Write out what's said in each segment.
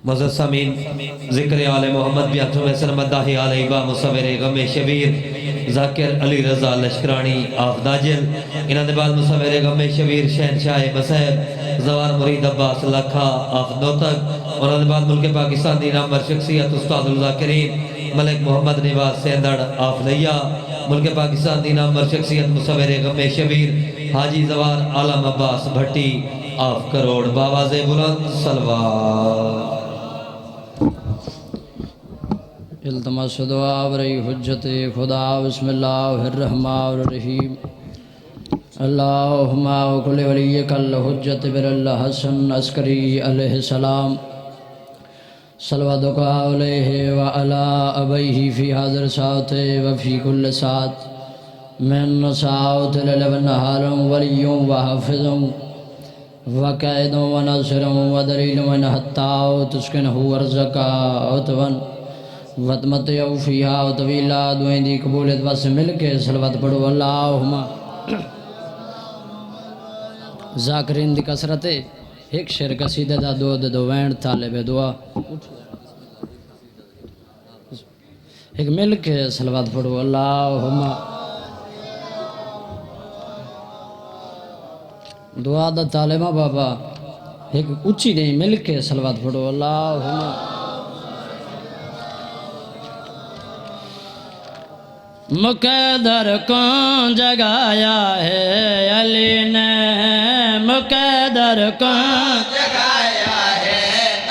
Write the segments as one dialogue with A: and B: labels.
A: معزز سامعین، ذکر آل محمد بھی آنکھوں میں سلمت داہی علیہ با مصور غم شبیر ذاکر علی رضا لشکرانی آف داجل، انہاں دے بعد مصور غم شبیر شہنشاہ مسیب زوار مرید عباس لکھا آف نوتک، انہاں دے بعد ملک پاکستان دی نامور شخصیت استاد الذاکرین ملک محمد نواز سیندڑ آف لیا، ملک پاکستان دی نامور شخصیت مصور غم شبیر حاجی زوار عالم عباس بھٹی آف کروڑ، باواز بلند سلوات۔
B: التماس دعا برئی حجت خدا بسم اللہ الرحمن الرحیم اللہم کل ولیک الحجت بر اللہ حسن عسکری علیہ السلام صلواتک علیہ وعلا ابیہ فی حاضر ساعت وفی کل ساعت من ساعت لیل و نہار ولی و حافظ وقائد و ناصر و دلیل و نحتاء تسکنہ ورزقا اتون وطمت یوفیہ و طویلہ دعائیں دی قبولیت بس مل کے صلوات پڑھو اللہم ذاکرین دی کسرت ایک شعر قصیدہ دا دو وین طالب دعا ایک مل کے صلوات پڑھو اللہم دعا دا طالبہ بابا ایک اچھی نہیں مل کے صلوات پڑھو اللہم مقدر کون جگایا ہے علی نے مقدر کون جگایا ہے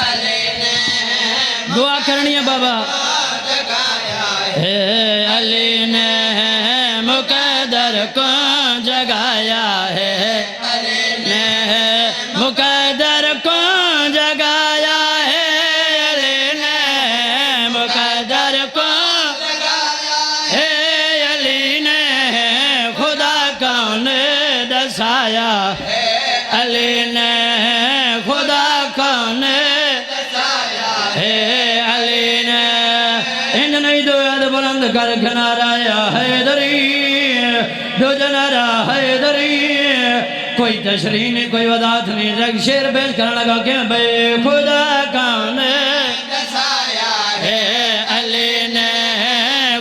B: علی نے دعا کرنی ہے بابا جگایا ہے علی نے مقدر کون جگایا ہے علی نے مقدر کون جگایا ہے علی نے مقدر کون دسایا علی نے خدا کون دسایا ہے علی نے ان نہیں دو یاد بلند کر کنارہ یا حیدری دو جنارہ حیدری کوئی تشریح نہیں کوئی وضاحت نہیں رکھ شیر پیش کرنے لگا کہ بے خدا کون دسایا ہے علی نے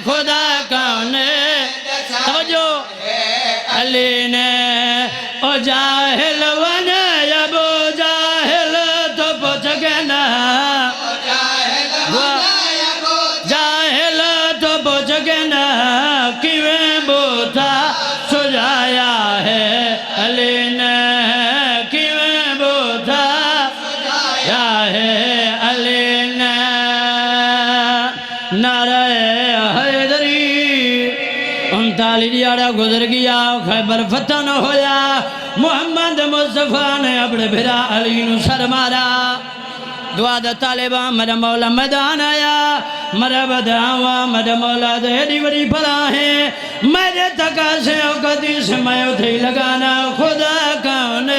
B: خدا کون توجہ علی نے او جاہل ونہ ابو جاہل تو پوچھ گنا جاہل تو پوچھ گنا کیویں بوتا سجایا ہے علی نے کیویں بوتا سجایا ہے علی نے نعرہ حیدری 39 دیارہ گزر گیا خیبر فتح نہ ہویا محمد مصطفیٰ نے اپنے بھرا علی نو سر مارا دعا دا طالبہ میرا مولا میدان آیا میرا بدعاوہ میرا مولا دہدی بڑی پلا ہے میرے تکا سے اوقتی سے میں اتھے لگانا خدا کون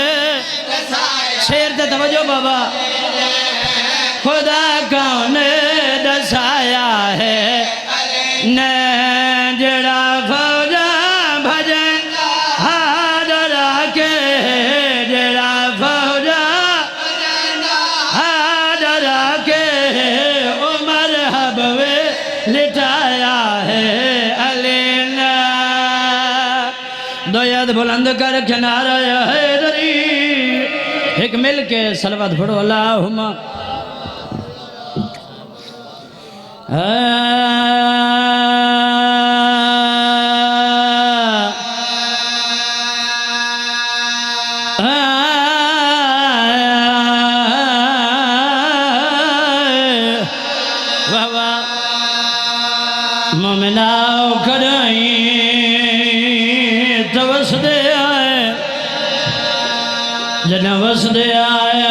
B: شیر تے توجہ بابا خدا کون دسایا ہے جڑا فوجا بھجن حاضر کے جڑا فوجا حاضر کے عمر حبوے لٹایا ہے علی نے دو ید بلند کر کنارہ حیدری ایک مل کے صلوات پڑھو اللہم مومناؤ کھڑائیں تو وسدے آئے جنہ وسدے آئے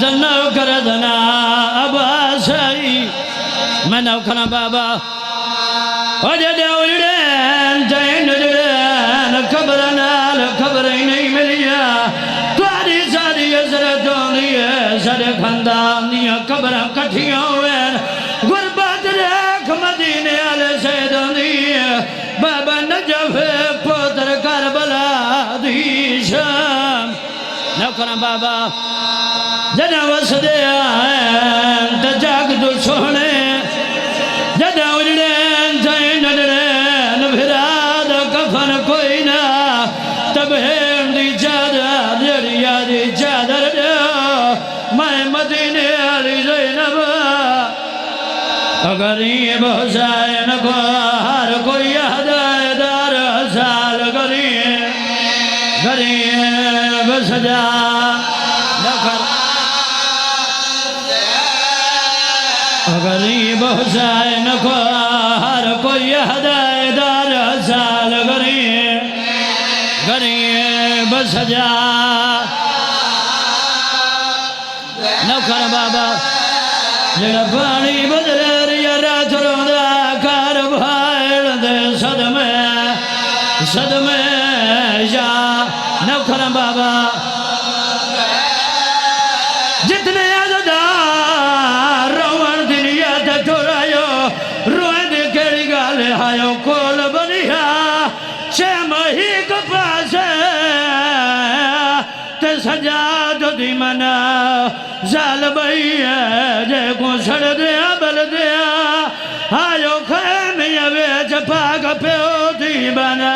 B: تنو کردنا عباس آئی میں نو کھنا بابا وجدے اجڑین تین اجڑین خبرنال خبریں نہیں ملیا تواری ساری عزرتوں دیئے سارے خاندان دیا خبریں کٹھیاں ہوئے غربت ریکھ مدینے علیہ سیدوں دیئے بابا نجف پوتر کربلا دی شام نو کھنا بابا جدا وسدے آئیں تا جاگ تو سونے جدا اجڑیں جائیں نڈڑیں بھراد کفن کوئی نہ تب ہیم دی چادر جڑیا دی چادر دیو میں مدینے علی زینب غریب حسین کو ہر کوئی ہدایدار سال غریب سجا نکر غریب حسین کو ہر کوئی ہدایدار سال غریب سجا نکر بابا جڑا پانی بدلے ریا رات روندا کار بھائڑ دے صدمے یا نکر بابا جتنے عددار روان دنیا تے ٹورایو روئے دے کیڑی گالے ہایو کول بنیا چھے مہی کپاسے تے سجاد دی منا زال بئی ہے جے کو سڑ دیا بل دیا آیو خیمیہ ویچ پاک پیو دی بنا